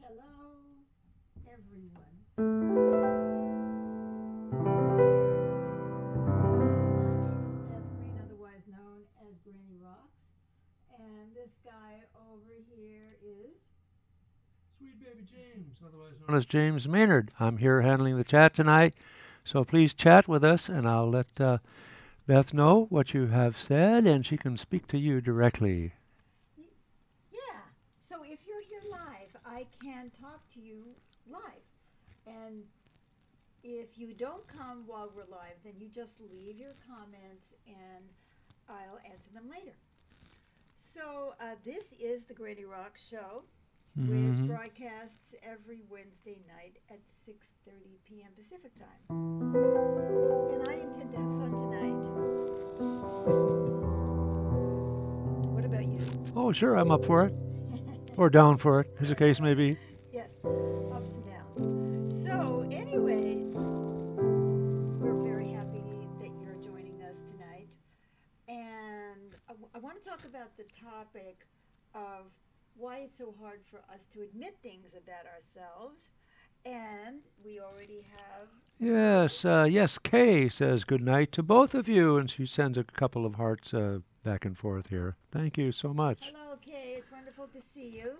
Hello, everyone. My name is Beth Green, otherwise known as Granny Rocks. And this guy over here is. Sweet baby James, otherwise known as James Maynard. I'm here handling the chat tonight, so please chat with us, and I'll let Beth know what you have said, and she can speak to you directly. Yeah, so if you're here live, I can talk to you live. And if you don't come while we're live, then you just leave your comments and I'll answer them later. So this is the Grady Rock Show, which Mm-hmm. broadcasts every Wednesday night at 6:30 p.m. Pacific time. And I intend to have fun tonight. What about you? Oh, sure, I'm up for it, or down for it, as the case may be. Yes, ups and downs. So anyway, we're very happy that you're joining us tonight. And I want to talk about the topic of why it's so hard for us to admit things about ourselves. And we already have. Yes, Kay says good night to both of you, and she sends a couple of hearts back and forth here. Thank you so much. Hello, Kay. It's wonderful to see you.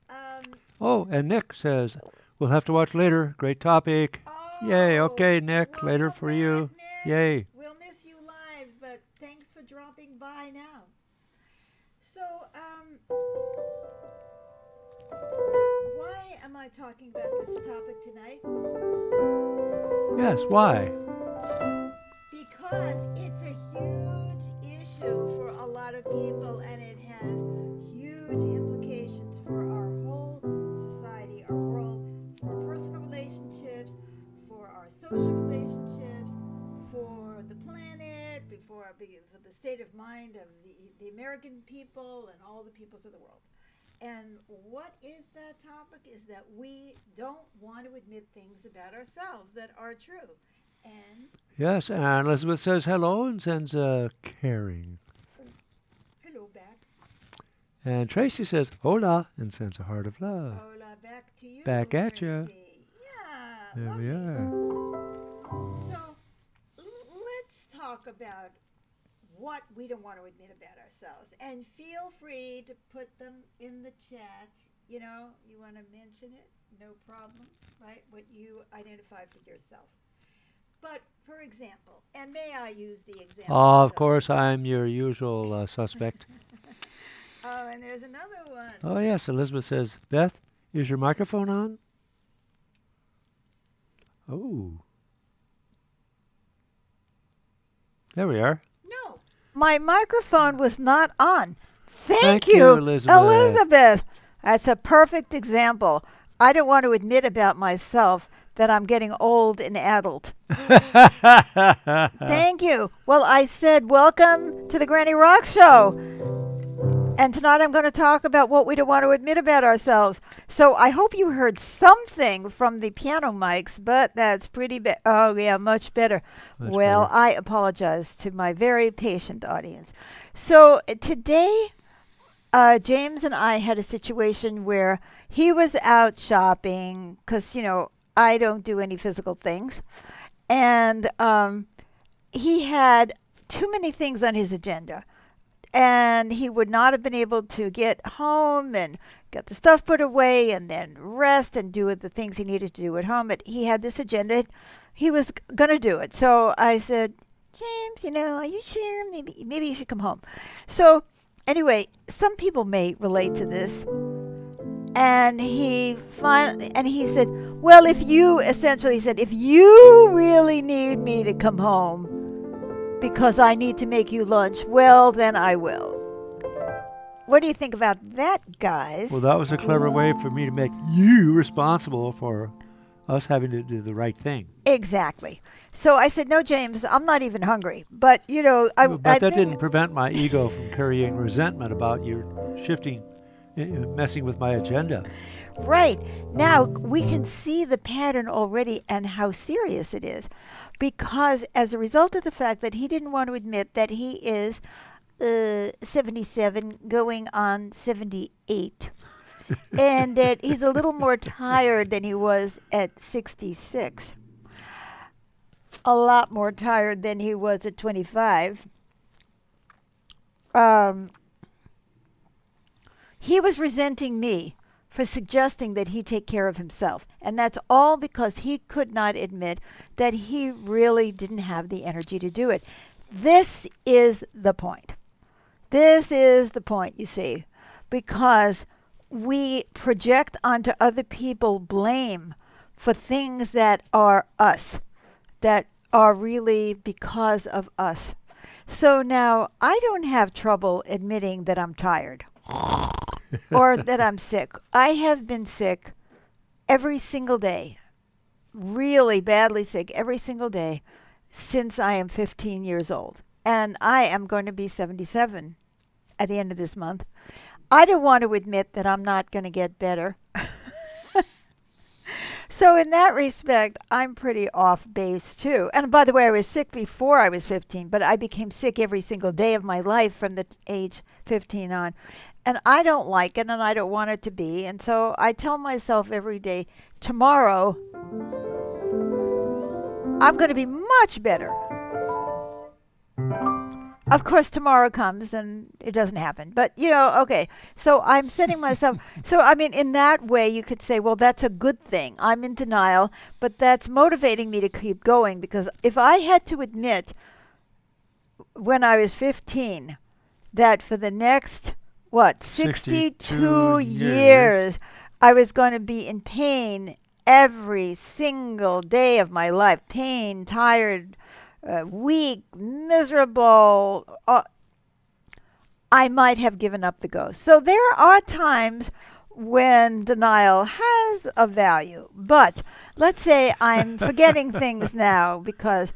Um, Oh, and Nick says, we'll have to watch later. Great topic. Yay, oh, okay, Nick, later welcome for back, you. Nick. Yay. We'll miss you live, but thanks for dropping by now. So, why am I talking about this topic tonight? Yes, why? Because it's a huge issue for a lot of people and it has huge implications for our whole society, our world, for our personal relationships, for our social relationships, for the planet, for the state of mind of the American people and all the peoples of the world. And what is that topic? Is that we don't want to admit things about ourselves that are true. And Yes, and Elizabeth says hello and sends a caring. hello back. And Tracy says hola and sends a heart of love. Hola, back to you, Back at ya. Tracy. Yeah, There we lovely. are. So let's talk about what we don't want to admit about ourselves. And feel free to put them in the chat. You know, you want to mention it, no problem, right? What you identify for yourself. But for example, and may I use the example? Of course, I'm your usual suspect. Oh, and there's another one. Oh, yes, Elizabeth says, Beth, is your microphone on? Oh. There we are. No, my microphone was not on. Thank Thank you, you, Elizabeth. Elizabeth. That's a perfect example. I don't want to admit about myself that I'm getting old and addled. Thank you. Well, I said, welcome to the Granny Rock Show. And tonight I'm going to talk about what we don't want to admit about ourselves. So I hope you heard something from the piano mics, but that's pretty bad. Oh, yeah, much better. Much Well, better. I apologize to my very patient audience. So today, James and I had a situation where he was out shopping because, I don't do any physical things. And he had too many things on his agenda. And he would not have been able to get home and get the stuff put away and then rest and do the things he needed to do at home. But he had this agenda. He was going to do it. So I said, James, are you sure? Maybe you should come home. So anyway, some people may relate to this. And he said, well, if you really need me to come home because I need to make you lunch, well, then I will. What do you think about that, guys? Well, that was a clever way for me to make you responsible for us having to do the right thing. Exactly. So I said, no, James, I'm not even hungry. But, But I that think, didn't prevent my ego from carrying resentment about you shifting, messing with my agenda. right. Now, we can see the pattern already and how serious it is. Because as a result of the fact that he didn't want to admit that he is 77 going on 78, and that he's a little more tired than he was at 66. A lot more tired than he was at 25. Um, he was resenting me for suggesting that he take care of himself. And that's all because he could not admit that he really didn't have the energy to do it. This is the point. This is the point, you see, because we project onto other people blame for things that are us, that are really because of us. So now I don't have trouble admitting that I'm tired or that I'm sick. I have been sick every single day, really badly sick every single day since I am 15 years old. And I am going to be 77 at the end of this month. I don't want to admit that I'm not going to get better. So in that respect, I'm pretty off base too. And by the way, I was sick before I was 15, but I became sick every single day of my life from the age 15 on. And I don't like it and I don't want it to be. And so I tell myself every day, tomorrow, I'm going to be much better. Of course, tomorrow comes and it doesn't happen. But, okay. So I'm setting myself. So, I mean, in that way, you could say, well, that's a good thing. I'm in denial, but that's motivating me to keep going. Because if I had to admit when I was 15 that for the next, 62 years, I was going to be in pain every single day of my life. Pain, tired, weak, miserable, I might have given up the ghost. So there are times when denial has a value. But let's say I'm forgetting things now because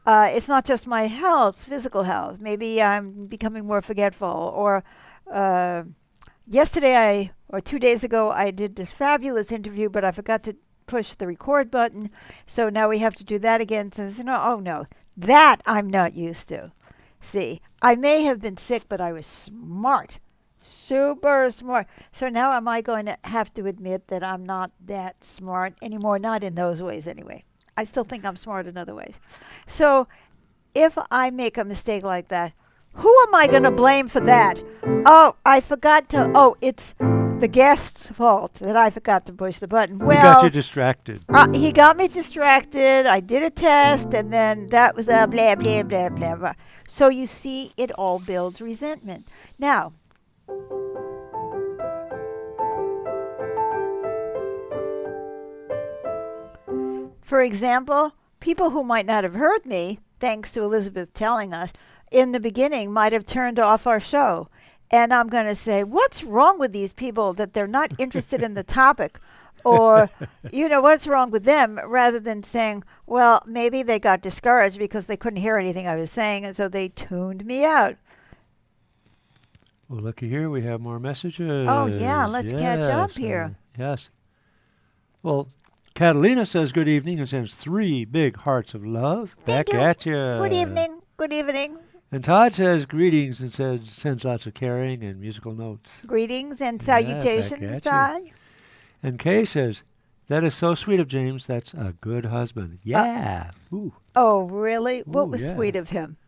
it's not just my health, physical health. Maybe I'm becoming more forgetful. Or yesterday or 2 days ago, I did this fabulous interview, but I forgot to push the record button. So now we have to do that again. So, oh no. That I'm not used to. See, I may have been sick, but I was smart, super smart. So now am I going to have to admit that I'm not that smart anymore? Not in those ways anyway. I still think I'm smart in other ways. So if I make a mistake like that, who am I going to blame for that? Oh, I forgot to, it's the guest's fault that I forgot to push the button. Well, he got you distracted. He got me distracted. I did a test, and then that was a blah, blah, blah, blah, blah. So you see, it all builds resentment. Now, for example, people who might not have heard me, thanks to Elizabeth telling us, in the beginning might have turned off our show. And I'm going to say, what's wrong with these people that they're not interested in the topic? Or, what's wrong with them? Rather than saying, well, maybe they got discouraged because they couldn't hear anything I was saying, and so they tuned me out. Well, looky here, we have more messages. Oh, yeah, let's catch up here. Yes. Well, Catalina says good evening and sends 3 big hearts of love back at you. Good evening. Good evening. And Todd says greetings and sends lots of caring and musical notes. Greetings and salutations, Todd. And Kay says, that is so sweet of James. That's a good husband. Yeah. Ooh. Oh, really? What was sweet of him?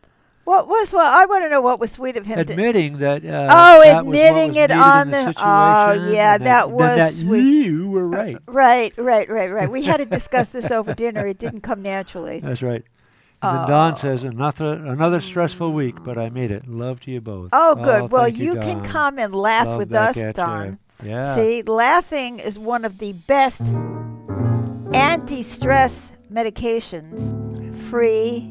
I want to know what was sweet of him. Admitting that. Admitting it on the. Oh, yeah, that was sweet. You were right. Right. We had to discuss this over dinner. It didn't come naturally. That's right. And then Don says, another stressful week, but I made it. Love to you both. Oh, good. Well, you can come and laugh with us, Don. Yeah. See, laughing is one of the best anti-stress medications, free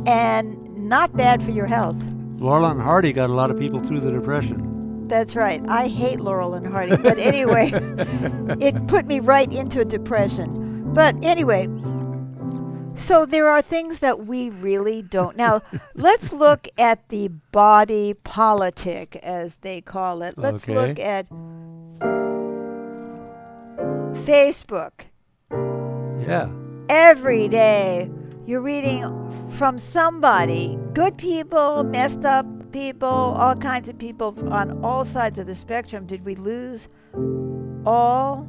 and not bad for your health. Laurel and Hardy got a lot of people through the Depression. That's right. I hate Laurel and Hardy. But anyway, it put me right into a depression. But anyway, so there are things that we really don't. Now, let's look at the body politic, as they call it. Let's look at Facebook. Yeah. Every day you're reading from somebody, good people, messed up people, all kinds of people on all sides of the spectrum. Did we lose all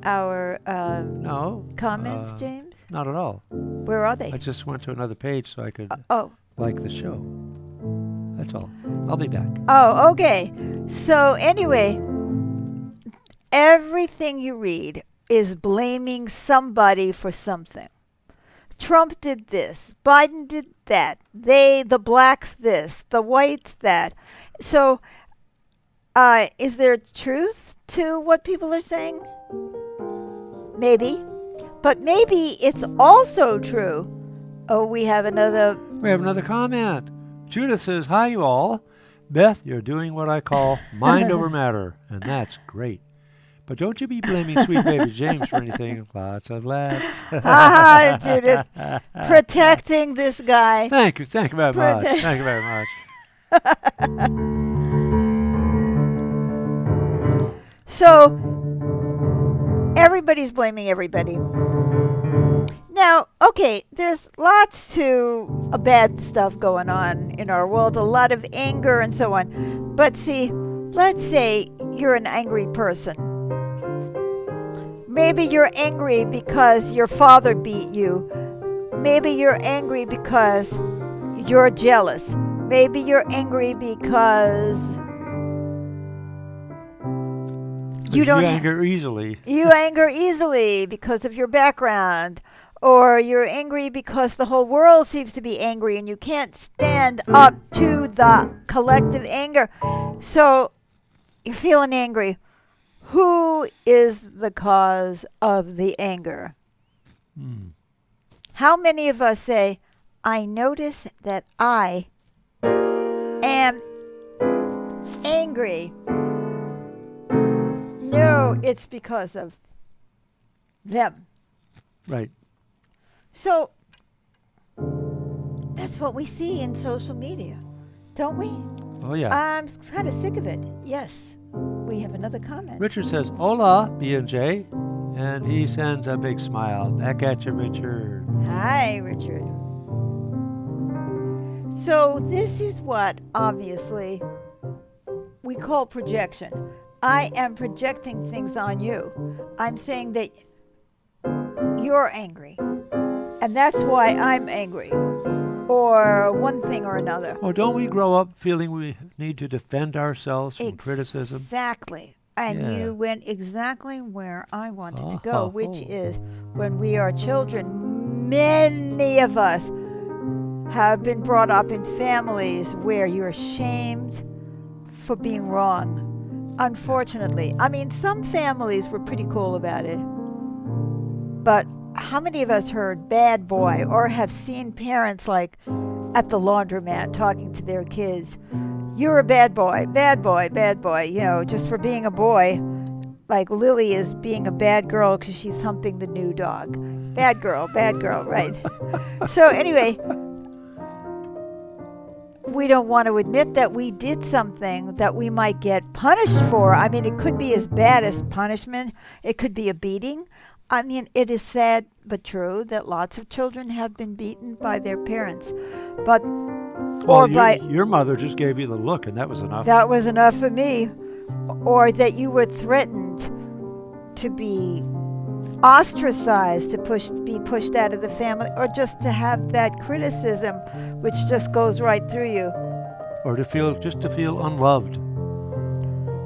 our No. comments, uh, James? Not at all. Where are they? I just went to another page so I could Oh. like the show. That's all. I'll be back. Oh, okay. So anyway, everything you read is blaming somebody for something. Trump did this, Biden did that, the blacks this, the whites that. So, is there truth to what people are saying? Maybe. But maybe it's also true. Oh, we have another. We have another comment. Judith says, "Hi, you all. Beth, you're doing what I call mind over matter, and that's great. But don't you be blaming sweet baby James for anything." Lots of laughs. Hi, Judith. Protecting this guy. Thank you very much. Protect- Thank you very much. So, everybody's blaming everybody. Now, okay, there's lots to bad stuff going on in our world, a lot of anger and so on. But see, let's say you're an angry person. Maybe you're angry because your father beat you. Maybe you're angry because you're jealous. Maybe you're angry because you don't anger easily. You anger easily because of your background. Or you're angry because the whole world seems to be angry and you can't stand up to the collective anger. So you're feeling angry. Who is the cause of the anger? How many of us say, I notice that I am angry? No, it's because of them. Right. So that's what we see in social media, don't we? Oh, yeah. I'm kind of sick of it. Yes. We have another comment. Richard says, "Hola, B&J." And he sends a big smile. Back at you, Richard. Hi, Richard. So this is what, obviously, we call projection. I am projecting things on you. I'm saying that you're angry. And that's why I'm angry. Or one thing or another. Oh, don't we grow up feeling we need to defend ourselves from criticism? Exactly. And Yeah. you went exactly where I wanted to go, which is when we are children, many of us have been brought up in families where you're shamed for being wrong. Unfortunately. I mean, some families were pretty cool about it. But how many of us heard bad boy or have seen parents like at the laundromat talking to their kids? You're a bad boy, bad boy, bad boy, you know, just for being a boy. Like Lily is being a bad girl because she's humping the new dog. Bad girl, right. So anyway, we don't want to admit that we did something that we might get punished for. I mean, it could be as bad as punishment. It could be a beating. I mean, it is sad but true that lots of children have been beaten by their parents. But your mother just gave you the look, and that was enough. That was enough for me. Or that you were threatened to be ostracized, to be pushed out of the family, or just to have that criticism which just goes right through you. Or to feel unloved.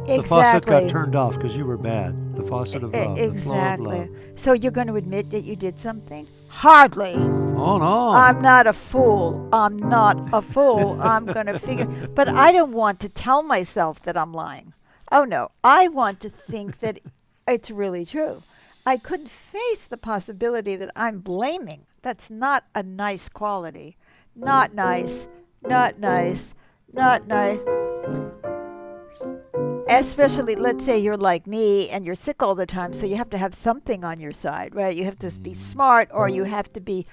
Exactly. The faucet got turned off because you were bad. The faucet of love. Exactly. The flow of love. So you're going to admit that you did something? Hardly. Oh, no. I'm not a fool. I'm going to figure. But I don't want to tell myself that I'm lying. Oh, no. I want to think that it's really true. I couldn't face the possibility that I'm blaming. That's not a nice quality. Not nice. Not nice. Not nice. Especially, let's say you're like me and you're sick all the time, so you have to have something on your side, right? You have to be smart, or you have to be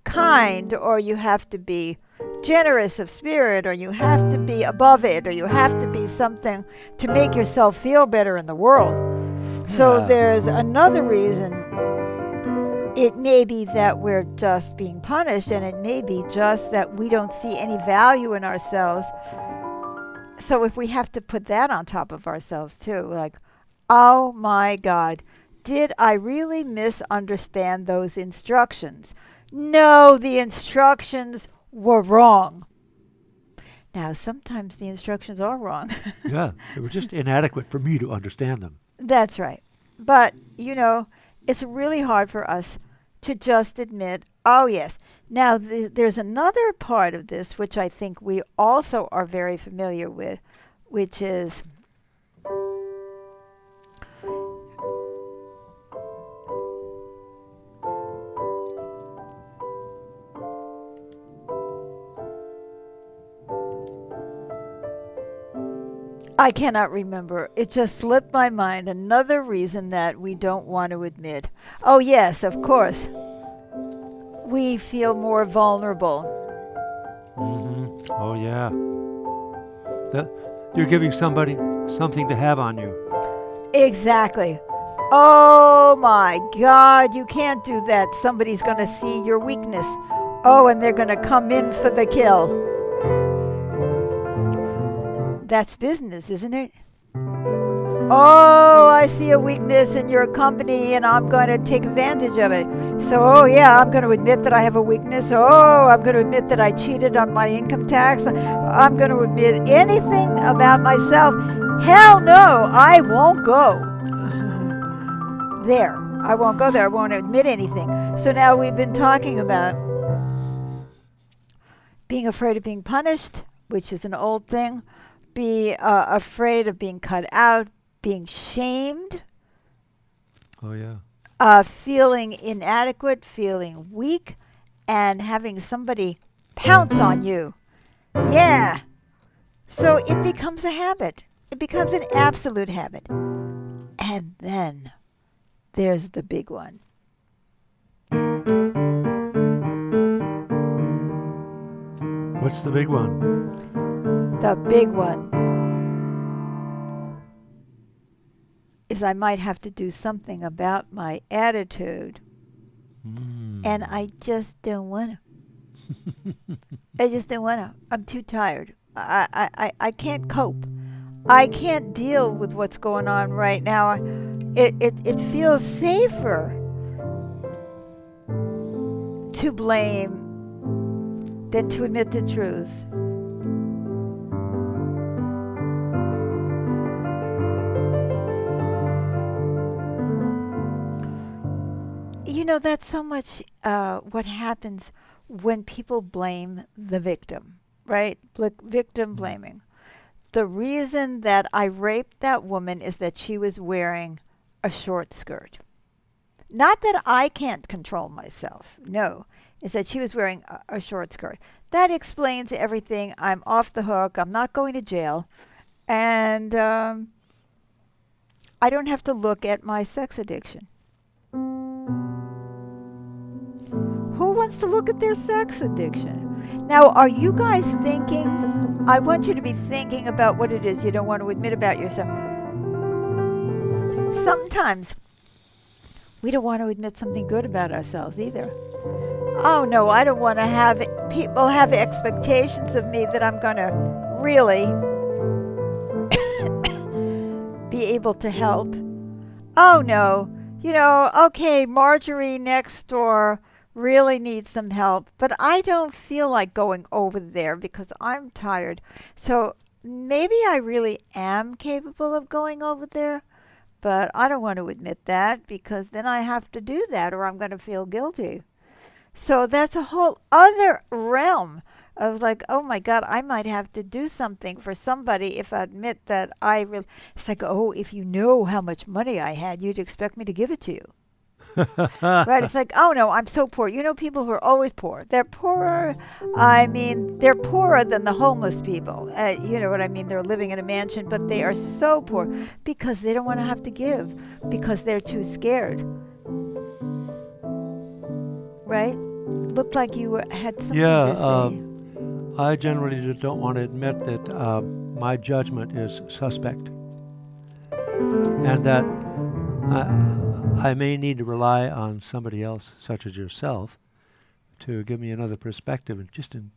kind, or you have to be generous of spirit, or you have to be above it, or you have to be something to make yourself feel better in the world. So there's another reason. It may be that we're just being punished, and it may be just that we don't see any value in ourselves. So if we have to put that on top of ourselves too, like, Oh my God. Did I really misunderstand those instructions? No, the instructions were wrong. Now, sometimes the instructions are wrong. Yeah, they were just inadequate for me to understand them. That's right. But, it's really hard for us to just admit, oh, yes. Now, there's another part of this which I think we also are very familiar with, which is I cannot remember. It just slipped my mind. Another reason that we don't want to admit. Oh, yes, of course. We feel more vulnerable. Oh, yeah. That you're giving somebody something to have on you. Exactly. Oh my God, you can't do that. Somebody's going to see your weakness. Oh, and they're going to come in for the kill. That's business, isn't it? Oh, I see a weakness in your company and I'm going to take advantage of it. So, oh yeah, I'm going to admit that I have a weakness. Oh, I'm going to admit that I cheated on my income tax. I'm going to admit anything about myself. Hell no, I won't go there. I won't go there. I won't admit anything. So now we've been talking about being afraid of being punished, which is an old thing. Be afraid of being cut out, being shamed, Oh, yeah. feeling inadequate, feeling weak, and having somebody pounce on you. Yeah. So it becomes a habit. It becomes an absolute habit. And then there's the big one. What's the big one? The big one is I might have to do something about my attitude, and I just don't want to. I just don't want to. I'm too tired. I can't cope. I can't deal with what's going on right now. It feels safer to blame than to admit the truth. That's so much what happens when people blame the victim, right? Victim blaming. The reason that I raped that woman is that she was wearing a short skirt. Not that I can't control myself. No, it's that she was wearing a short skirt. That explains everything. I'm off the hook. I'm not going to jail. And I don't have to look at my sex addiction. Who wants to look at their sex addiction? Now, are you guys thinking? I want you to be thinking about what it is you don't want to admit about yourself. Sometimes we don't want to admit something good about ourselves either. Oh no, I don't want to have people have expectations of me that I'm going to really be able to help. Oh no, okay, Marjorie next door really needs some help, but I don't feel like going over there because I'm tired. So maybe I really am capable of going over there, but I don't want to admit that because then I have to do that or I'm going to feel guilty. So that's a whole other realm of like, oh my God, I might have to do something for somebody if I admit that I really. It's like, oh, if you know how much money I had, you'd expect me to give it to you. Right? It's like, oh no, I'm so poor. People who are always poor. They're poorer. I mean, they're poorer than the homeless people. You know what I mean? They're living in a mansion, but they are so poor because they don't want to have to give because they're too scared. Right? Looked like you had something to say. I generally don't want to admit that my judgment is suspect, and that I may need to rely on somebody else, such as yourself, to give me another perspective, and just in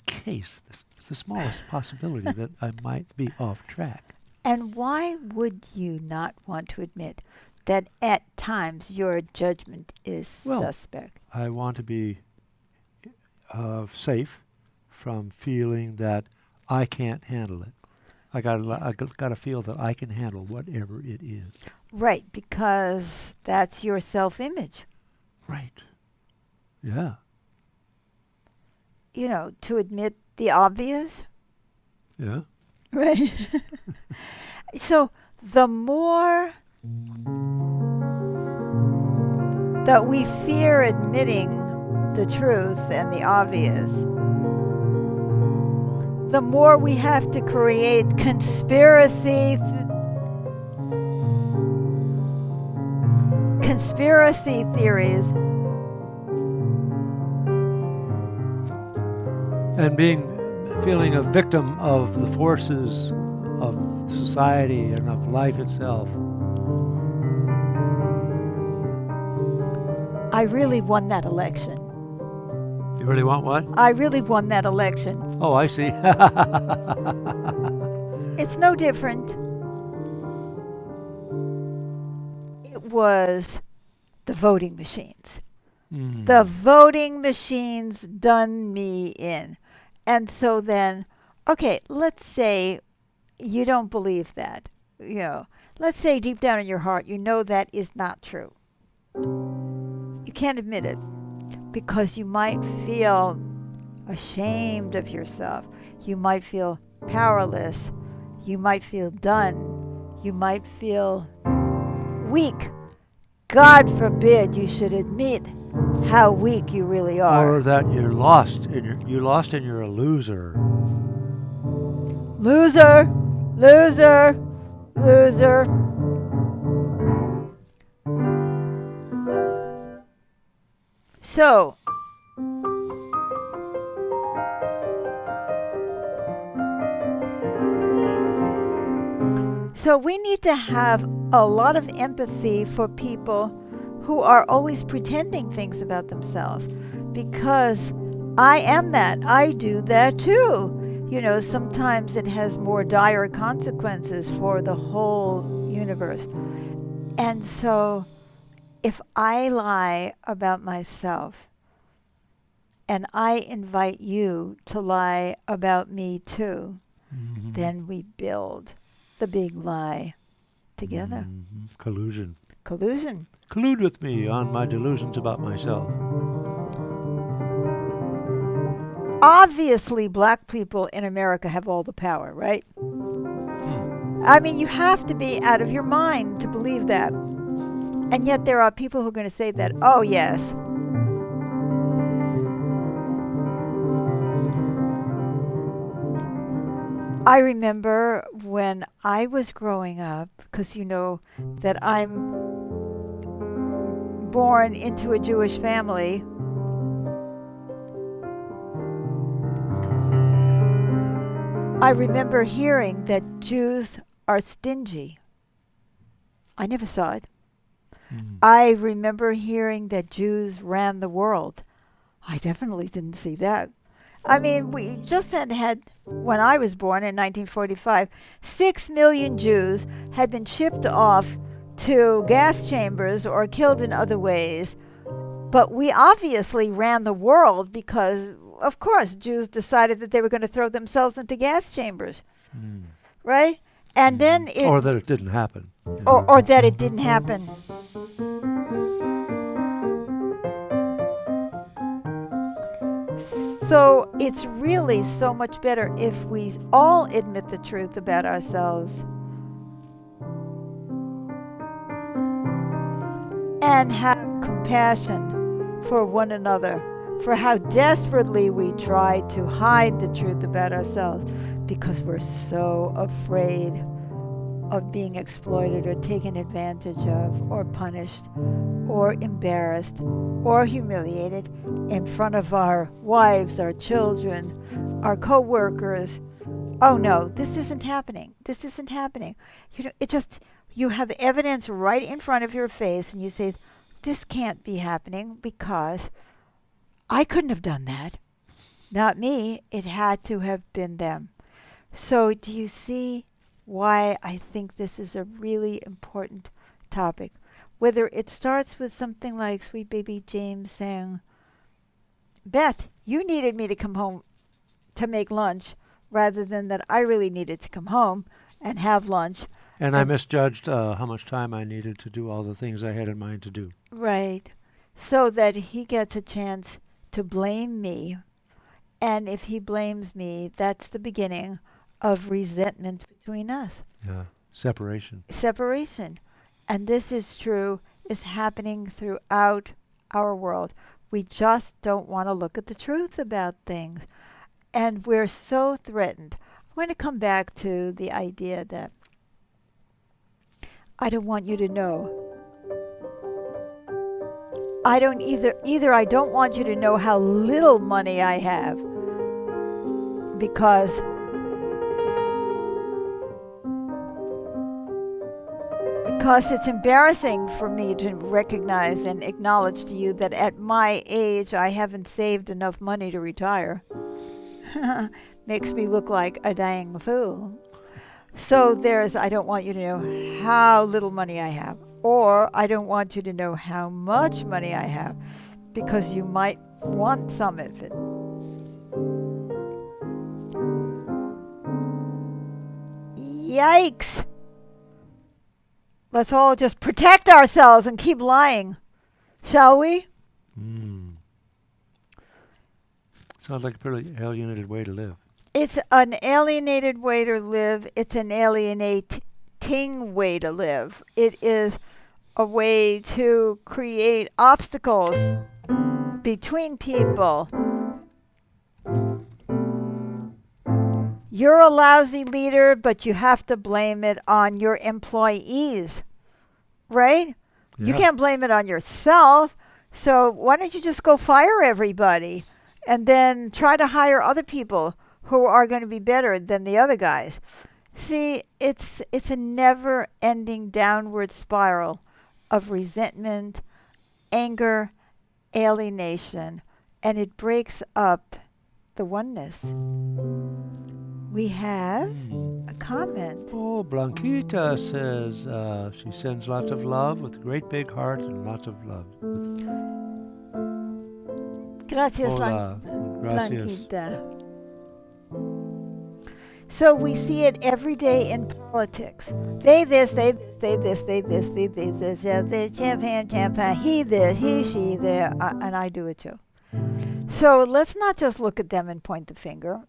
case, it's the smallest possibility that I might be off track. And why would you not want to admit that at times your judgment is Well, suspect? I want to be safe from feeling that I can't handle it. I gotta feel that I can handle whatever it is. Right, because that's your self image. Right. Yeah. To admit the obvious. Yeah. Right. So the more that we fear admitting the truth and the obvious, the more we have to create conspiracy theories. And feeling a victim of the forces of society and of life itself. I really won that election. You really want what? I really won that election. Oh, I see. It's no different. It was the voting machines. The voting machines done me in. And so then, okay, let's say you don't believe that. Let's say deep down in your heart, you know that is not true. You can't admit it because you might feel ashamed of yourself. You might feel powerless. You might feel done. You might feel weak. God forbid you should admit how weak you really are. Or that you're lost and you're a loser. Loser, loser, loser. So, we need to have a lot of empathy for people who are always pretending things about themselves, because I am that. I do that too. Sometimes it has more dire consequences for the whole universe. And so if I lie about myself and I invite you to lie about me too, then we build the big lie together. Collusion. Collusion. Collude with me on my delusions about myself. Obviously, black people in America have all the power, right? I mean, you have to be out of your mind to believe that. And yet there are people who are going to say that, oh, yes. I remember when I was growing up, because you know that I'm born into a Jewish family. I remember hearing that Jews are stingy. I never saw it. I remember hearing that Jews ran the world. I definitely didn't see that. I mean, we just had, when I was born in 1945, 6 million Jews had been shipped off to gas chambers or killed in other ways. But we obviously ran the world because, of course, Jews decided that they were going to throw themselves into gas chambers. Right? And then it... Or that it didn't happen. Or that it didn't happen. So it's really so much better if we all admit the truth about ourselves and have compassion for one another, for how desperately we try to hide the truth about ourselves because we're so afraid of being exploited or taken advantage of or punished or embarrassed or humiliated in front of our wives, our children, our co-workers. Oh no, this isn't happening. This isn't happening. You have evidence right in front of your face and you say, this can't be happening because I couldn't have done that. Not me. It had to have been them. So do you see why I think this is a really important topic. Whether it starts with something like Sweet Baby James saying, Beth, you needed me to come home to make lunch rather than that I really needed to come home and have lunch. And I misjudged how much time I needed to do all the things I had in mind to do. Right. So that he gets a chance to blame me. And if he blames me, that's the beginning of resentment between us. Yeah. Separation. Separation. And this is true, is happening throughout our world. We just don't want to look at the truth about things. And we're so threatened. I'm going to come back to the idea that I don't want you to know. I don't either I don't want you to know how little money I have because it's embarrassing for me to recognize and acknowledge to you that at my age I haven't saved enough money to retire. Makes me look like a dang fool. So there's, I don't want you to know how little money I have, or I don't want you to know how much money I have, because you might want some of it. Yikes! Let's all just protect ourselves and keep lying, shall we? Sounds like a pretty alienated way to live. It's an alienated way to live. It's an alienating way to live. It is a way to create obstacles between people. You're a lousy leader, but you have to blame it on your employees, right? Yeah. You can't blame it on yourself. So why don't you just go fire everybody and then try to hire other people who are going to be better than the other guys? See, it's a never-ending downward spiral of resentment, anger, alienation, and it breaks up the oneness. We have a comment. Oh, Blanquita says she sends lots of love with a great big heart and lots of love. Gracias, Hola. Gracias. Blanquita. So we see it every day in politics. They this, they this, they this, they this, they this, they champagne, he this, he, she, there, and I do it too. So let's not just look at them and point the finger.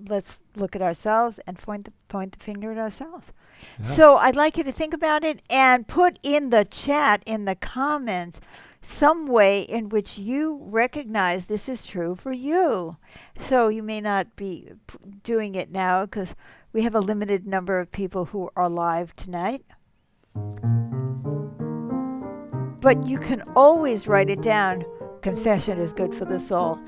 Let's look at ourselves and point the finger at ourselves. Yeah. So I'd like you to think about it and put in the chat, in the comments, some way in which you recognize this is true for you. So you may not be doing it now because we have a limited number of people who are live tonight. But you can always write it down. Confession is good for the soul.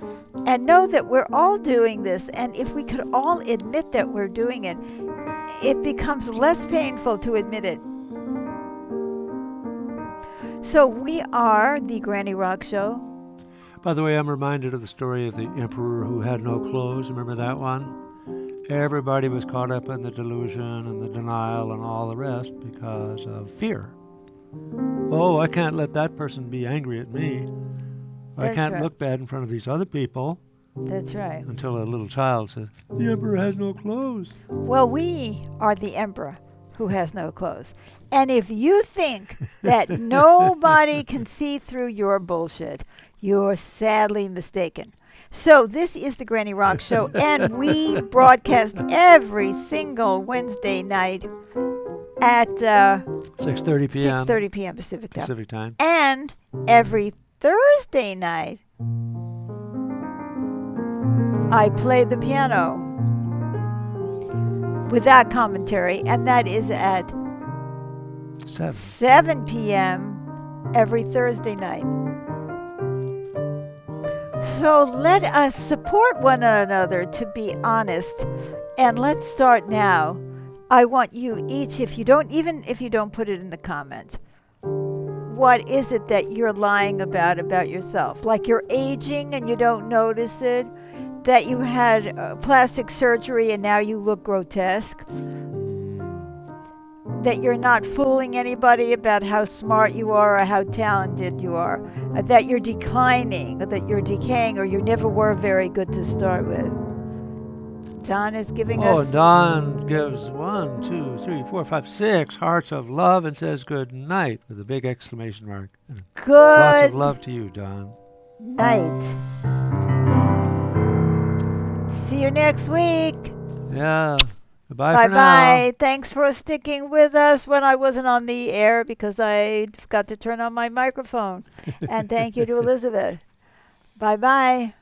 And know that we're all doing this. And if we could all admit that we're doing it, it becomes less painful to admit it. So we are the Granny Rock Show. By the way, I'm reminded of the story of the emperor who had no clothes. Remember that one? Everybody was caught up in the delusion and the denial and all the rest because of fear. Oh, I can't let that person be angry at me. I can't look bad in front of these other people. That's right. Until a little child says, the emperor has no clothes. Well, we are the emperor who has no clothes. And if you think that nobody can see through your bullshit, you're sadly mistaken. So this is the Granny Rock Show, and we broadcast every single Wednesday night at 6:30 p.m. 6:30 p.m. Pacific time. And every Thursday night, I play the piano without commentary, and that is at 7 p.m. every Thursday night. So let us support one another, to be honest. And let's start now. I want you each, if you don't put it in the comments, what is it that you're lying about yourself? Like you're aging and you don't notice it? That you had plastic surgery and now you look grotesque? that you're not fooling anybody about how smart you are or how talented you are, that you're declining, that you're decaying, or you never were very good to start with. Don is giving Oh, us Don gives 1, 2, 3, 4, 5, 6 hearts of love and says good night with a big exclamation mark. Lots of good love to you, Don. night. See you next week. Yeah. Goodbye Bye for now. bye. Thanks for sticking with us when I wasn't on the air because I forgot to turn on my microphone. And thank you to Elizabeth. Bye bye.